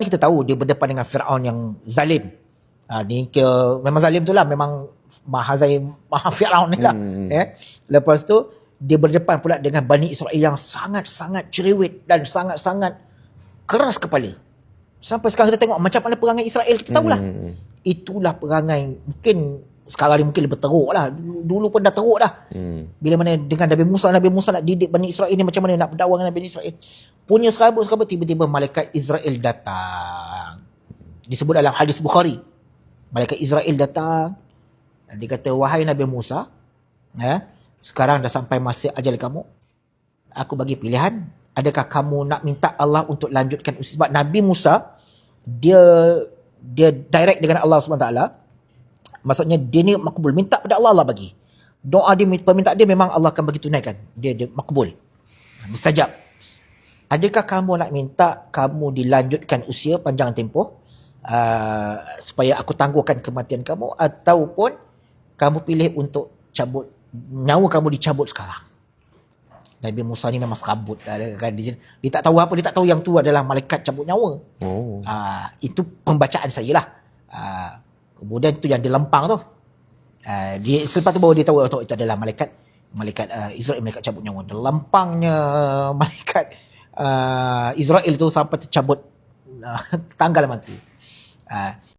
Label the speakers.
Speaker 1: Kita tahu dia berdepan dengan Firaun yang zalim. Memang zalim tu lah, memang maha Firaun ni lah. Lepas tu dia berdepan pula dengan Bani Israel yang sangat-sangat cerewet dan sangat-sangat keras kepala. Sampai sekarang kita tengok macam mana perangai Israel, kita tahulah. Itulah perangai, mungkin sekarang ni mungkin lebih teruk lah. Dulu pun dah teruk dah. Bila mana dengan Nabi Musa nak didik Bani Israel ni macam mana nak berdakwah dengan Bani Israel. Punya sahabat-sahabat, tiba-tiba malaikat Israel datang. Disebut dalam hadis Bukhari. Malaikat Israel datang. Dia kata, wahai Nabi Musa, sekarang dah sampai masa ajal kamu. Aku bagi pilihan. Adakah kamu nak minta Allah untuk lanjutkan usia? Sebab Nabi Musa, dia direct dengan Allah SWT. Maksudnya dia ni makbul. Minta pada Allah, Allah bagi. Doa dia, permintaan dia memang Allah akan bagi tunaikan. Dia makbul. Mustajab. Adakah kamu nak minta kamu dilanjutkan usia panjang tempoh supaya aku tangguhkan kematian kamu, ataupun kamu pilih untuk cabut nyawa kamu dicabut sekarang? Nabi Musa ni memang serabut kan? Dia tak tahu apa, dia tak tahu yang tu adalah malaikat cabut nyawa. Itu pembacaan saya lah. Kemudian tu yang dia lempang tu. Selepas tu baru dia tahu itu adalah malaikat Israel, malaikat cabut nyawa. Lempangnya malaikat Israel tu sampai tercabut tanggal mati.